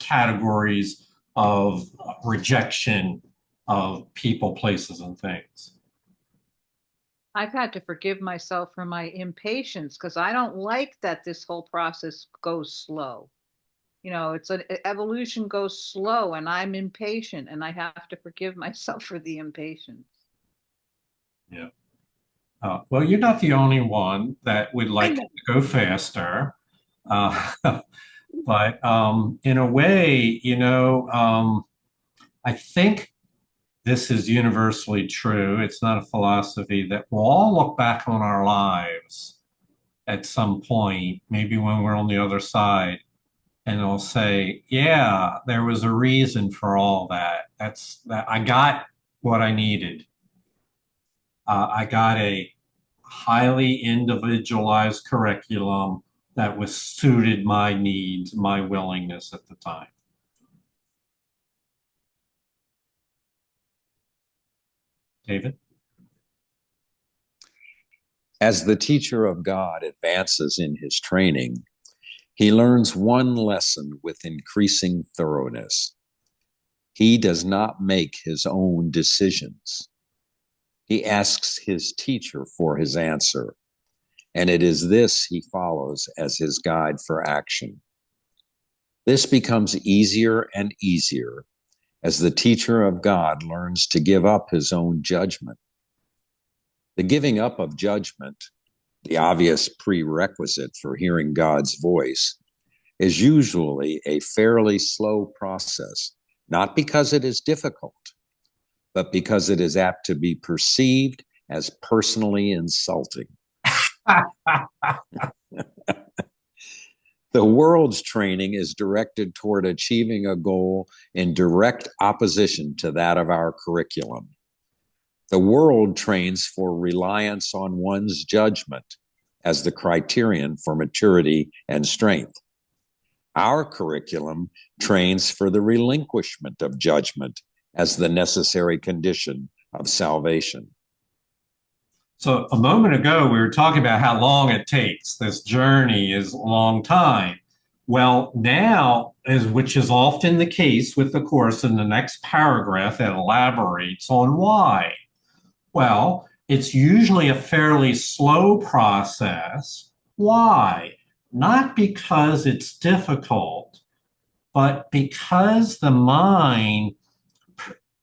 categories of rejection of people, places, and things. I've had to forgive myself for my impatience because I don't like that this whole process goes slow. It's an evolution goes slow and I'm impatient and I have to forgive myself for the impatience. Yeah. Well, you're not the only one that would like to go faster. Uh, but in a way, I think this is universally true. It's not a philosophy that we'll all look back on our lives at some point, maybe when we're on the other side, and they'll say, yeah, there was a reason for all that. That I got what I needed. I got a highly individualized curriculum that was suited my needs, my willingness at the time. David? As the teacher of God advances in his training, he learns one lesson with increasing thoroughness. He does not make his own decisions. He asks his teacher for his answer, and it is this he follows as his guide for action. This becomes easier and easier as the teacher of God learns to give up his own judgment. The giving up of judgment, the obvious prerequisite for hearing God's voice, is usually a fairly slow process, not because it is difficult, but because it is apt to be perceived as personally insulting. The world's training is directed toward achieving a goal in direct opposition to that of our curriculum. The world trains for reliance on one's judgment as the criterion for maturity and strength. Our curriculum trains for the relinquishment of judgment as the necessary condition of salvation. So a moment ago, we were talking about how long it takes. This journey is a long time. Well, now, which is often the case with the course, in the next paragraph, it elaborates on why. Well, it's usually a fairly slow process. Why? Not because it's difficult, but because the mind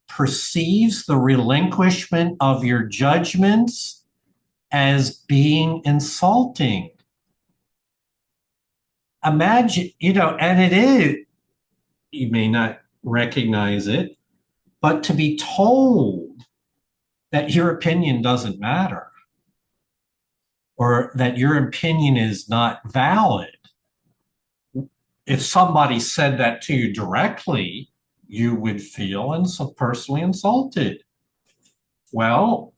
perceives the relinquishment of your judgments as being insulting. Imagine, and it is, you may not recognize it, but to be told that your opinion doesn't matter or that your opinion is not valid. If somebody said that to you directly, you would feel personally insulted. Well,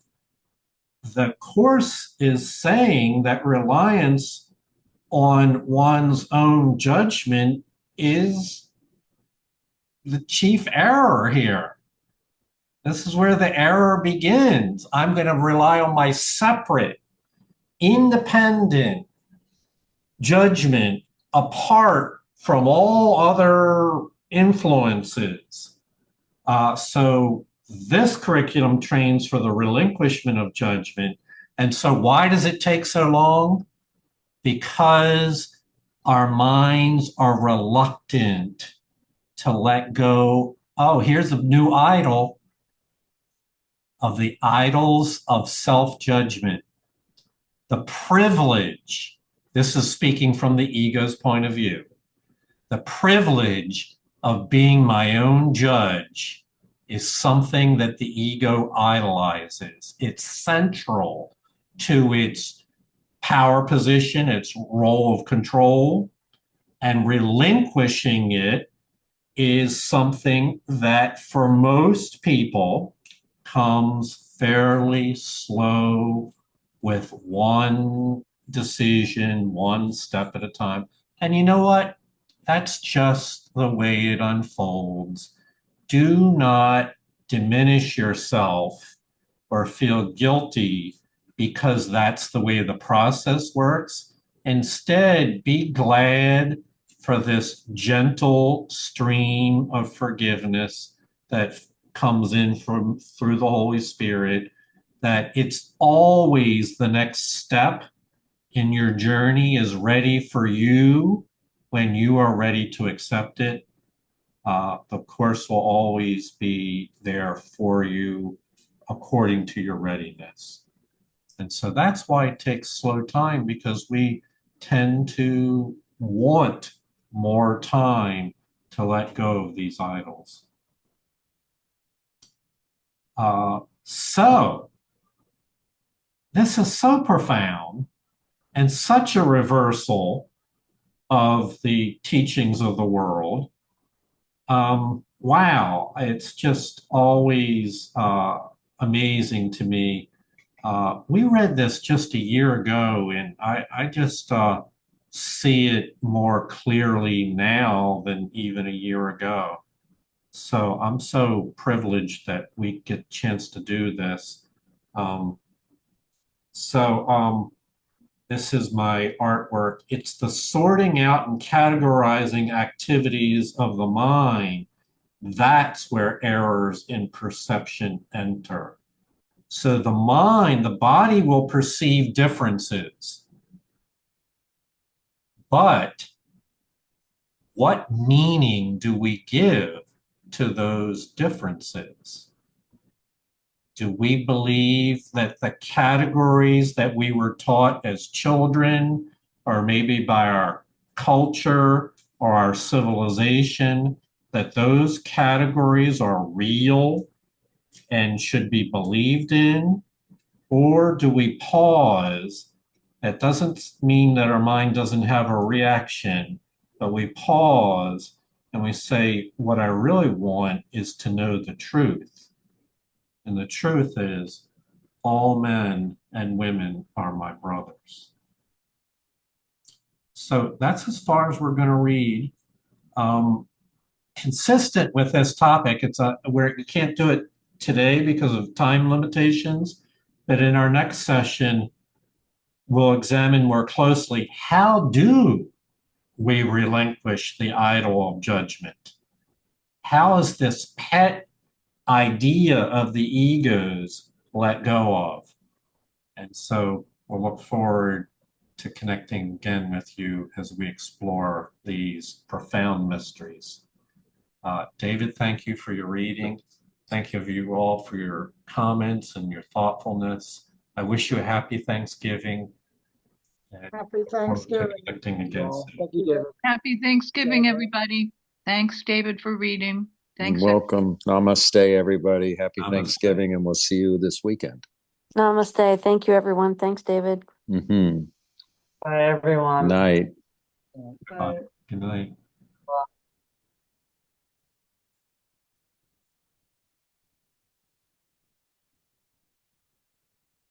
the Course is saying that reliance on one's own judgment is the chief error here. This is where the error begins. I'm going to rely on my separate, independent judgment apart from all other influences. So this curriculum trains for the relinquishment of judgment. And so why does it take so long? Because our minds are reluctant to let go. Oh, here's a new idol, of the idols of self-judgment. The privilege, this is speaking from the ego's point of view, the privilege of being my own judge is something that the ego idolizes. It's central to its power position, its role of control, and relinquishing it is something that for most people comes fairly slow, with one decision, one step at a time. And you know what? That's just the way it unfolds. Do not diminish yourself or feel guilty because that's the way the process works. Instead, be glad for this gentle stream of forgiveness that comes in from through the Holy Spirit, that it's always the next step in your journey is ready for you when you are ready to accept it. The Course will always be there for you according to your readiness. And so that's why it takes slow time, because we tend to want more time to let go of these idols. So this is so profound and such a reversal of the teachings of the world. Wow, it's just always amazing to me. We read this just a year ago, and I just see it more clearly now than even a year ago. So I'm so privileged that we get a chance to do this. This is my artwork. It's the sorting out and categorizing activities of the mind. That's where errors in perception enter. So the mind, the body will perceive differences. But what meaning do we give to those differences? Do we believe that the categories that we were taught as children, or maybe by our culture or our civilization, that those categories are real and should be believed in? Or do we pause? That doesn't mean that our mind doesn't have a reaction, but we pause and we say, what I really want is to know the truth. And the truth is, all men and women are my brothers. So that's as far as we're going to read. Consistent with this topic, it's where you can't do it today because of time limitations, but in our next session, we'll examine more closely, how do we relinquish the idol of judgment? How is this pet idea of the egos let go of? And so we'll look forward to connecting again with you as we explore these profound mysteries. David, thank you for your reading. Thank you all for your comments and your thoughtfulness. I wish you a happy Thanksgiving. Happy Thanksgiving. Connecting again soon. Thank you, David. Happy Thanksgiving, everybody. Thanks, David, for reading. Thanks. Welcome. Namaste, everybody. Happy Namaste. Thanksgiving, and we'll see you this weekend. Namaste. Thank you, everyone. Thanks, David. Mm-hmm. Bye, everyone. Night. Bye. Good night.